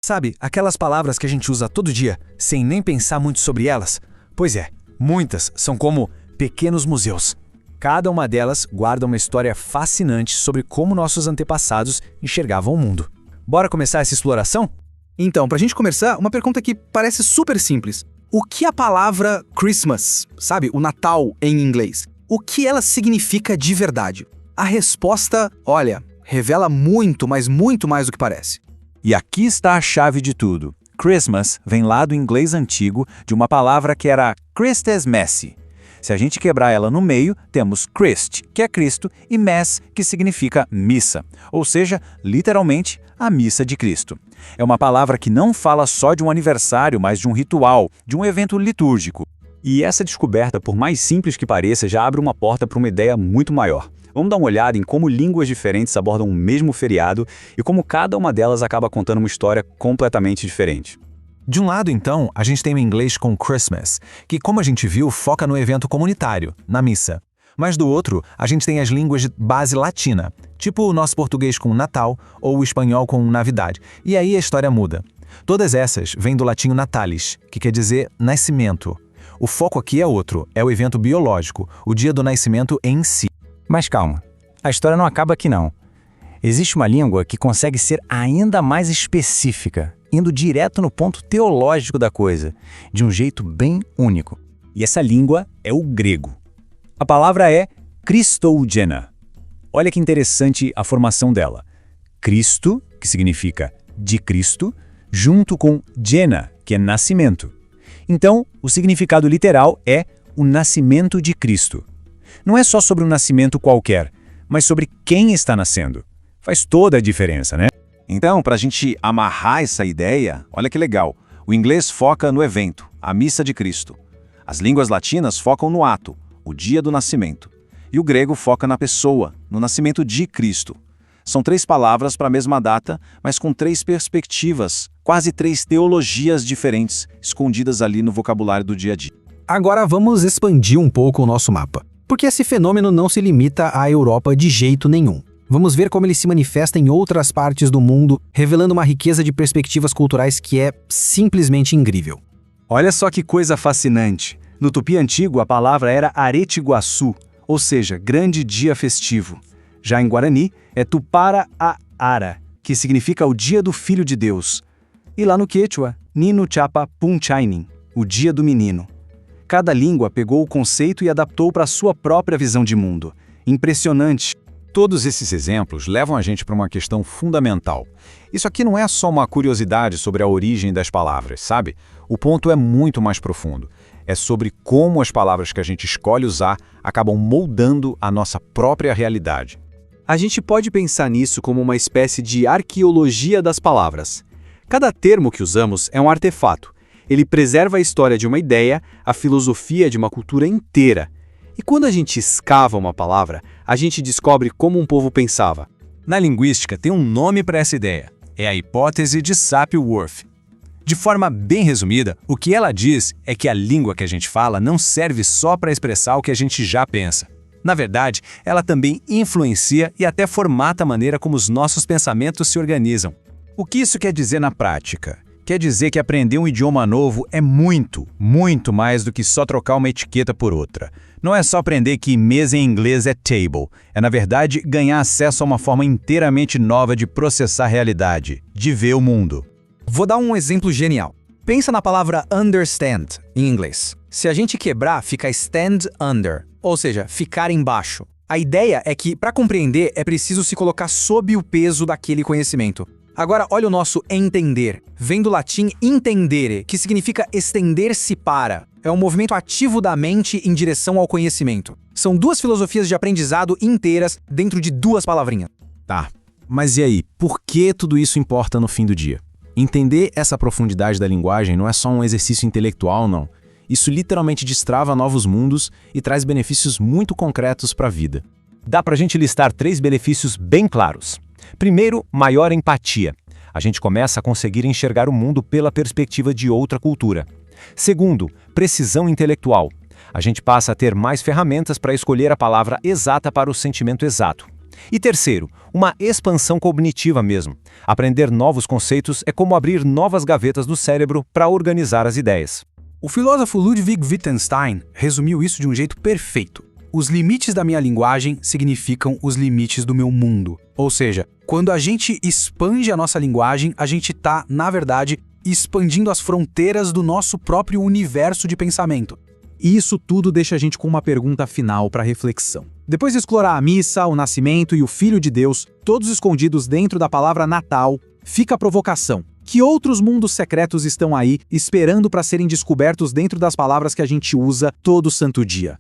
Sabe, aquelas palavras que a gente usa todo dia, sem nem pensar muito sobre elas? Pois é, muitas são como pequenos museus. Cada uma delas guarda uma história fascinante sobre como nossos antepassados enxergavam o mundo. Bora começar essa exploração? Então, pra gente começar, uma pergunta que parece super simples. O que a palavra Christmas, sabe, o Natal em inglês, o que ela significa de verdade? A resposta, olha, revela muito, mas muito mais do que parece. E aqui está a chave de tudo. Christmas vem lá do inglês antigo de uma palavra que era Christes Messi. Se a gente quebrar ela no meio, temos Christ, que é Cristo, e Mass, que significa missa, ou seja, literalmente, a missa de Cristo. É uma palavra que não fala só de um aniversário, mas de um ritual, de um evento litúrgico. E essa descoberta, por mais simples que pareça, já abre uma porta para uma ideia muito maior. Vamos dar uma olhada em como línguas diferentes abordam o mesmo feriado e como cada uma delas acaba contando uma história completamente diferente. De um lado, então, a gente tem o inglês com Christmas, que, como a gente viu, foca no evento comunitário, na missa. Mas do outro, a gente tem as línguas de base latina, tipo o nosso português com Natal ou o espanhol com Navidade. E aí a história muda. Todas essas vêm do latim natalis, que quer dizer nascimento. O foco aqui é outro, é o evento biológico, o dia do nascimento em si. Mas calma, a história não acaba aqui não. Existe uma língua que consegue ser ainda mais específica, indo direto no ponto teológico da coisa, de um jeito bem único. E essa língua é o grego. A palavra é Christougena. Olha que interessante a formação dela. Cristo, que significa de Cristo, junto com gena, que é nascimento. Então, o significado literal é o nascimento de Cristo. Não é só sobre um nascimento qualquer, mas sobre quem está nascendo. Faz toda a diferença, né? Então, para a gente amarrar essa ideia, olha que legal. O inglês foca no evento, a missa de Cristo. As línguas latinas focam no ato, o dia do nascimento. E o grego foca na pessoa, no nascimento de Cristo. São 3 palavras para a mesma data, mas com 3 perspectivas, quase 3 teologias diferentes, escondidas ali no vocabulário do dia a dia. Agora vamos expandir um pouco o nosso mapa, porque esse fenômeno não se limita à Europa de jeito nenhum. Vamos ver como ele se manifesta em outras partes do mundo, revelando uma riqueza de perspectivas culturais que é simplesmente incrível. Olha só que coisa fascinante. No tupi antigo, a palavra era Aretiguaçu, ou seja, grande dia festivo. Já em Guarani, é Tupara-a-Ara, que significa o dia do Filho de Deus. E lá no Quechua, Ninu Chapa Punchainin, o dia do menino. Cada língua pegou o conceito e adaptou para a sua própria visão de mundo. Impressionante! Todos esses exemplos levam a gente para uma questão fundamental. Isso aqui não é só uma curiosidade sobre a origem das palavras, sabe? O ponto é muito mais profundo. É sobre como as palavras que a gente escolhe usar acabam moldando a nossa própria realidade. A gente pode pensar nisso como uma espécie de arqueologia das palavras. Cada termo que usamos é um artefato. Ele preserva a história de uma ideia, a filosofia de uma cultura inteira. E quando a gente escava uma palavra, a gente descobre como um povo pensava. Na linguística tem um nome para essa ideia. É a hipótese de Sapir-Whorf. De forma bem resumida, o que ela diz é que a língua que a gente fala não serve só para expressar o que a gente já pensa. Na verdade, ela também influencia e até formata a maneira como os nossos pensamentos se organizam. O que isso quer dizer na prática? Quer dizer que aprender um idioma novo é muito, muito mais do que só trocar uma etiqueta por outra. Não é só aprender que mesa em inglês é table. É, na verdade, ganhar acesso a uma forma inteiramente nova de processar a realidade, de ver o mundo. Vou dar um exemplo genial. Pensa na palavra understand, em inglês. Se a gente quebrar, fica stand under, ou seja, ficar embaixo. A ideia é que, para compreender, é preciso se colocar sob o peso daquele conhecimento. Agora, olha o nosso entender. Vem do latim intendere, que significa estender-se para. É um movimento ativo da mente em direção ao conhecimento. São 2 filosofias de aprendizado inteiras dentro de 2 palavrinhas. Tá, mas e aí? Por que tudo isso importa no fim do dia? Entender essa profundidade da linguagem não é só um exercício intelectual, não. Isso literalmente destrava novos mundos e traz benefícios muito concretos para a vida. Dá pra gente listar 3 benefícios bem claros. Primeiro, maior empatia. A gente começa a conseguir enxergar o mundo pela perspectiva de outra cultura. Segundo, precisão intelectual. A gente passa a ter mais ferramentas para escolher a palavra exata para o sentimento exato. E terceiro, uma expansão cognitiva mesmo. Aprender novos conceitos é como abrir novas gavetas do cérebro para organizar as ideias. O filósofo Ludwig Wittgenstein resumiu isso de um jeito perfeito. Os limites da minha linguagem significam os limites do meu mundo. Ou seja, quando a gente expande a nossa linguagem, a gente está, na verdade, expandindo as fronteiras do nosso próprio universo de pensamento. E isso tudo deixa a gente com uma pergunta final para reflexão. Depois de explorar a missa, o nascimento e o Filho de Deus, todos escondidos dentro da palavra Natal, fica a provocação. Que outros mundos secretos estão aí esperando para serem descobertos dentro das palavras que a gente usa todo santo dia?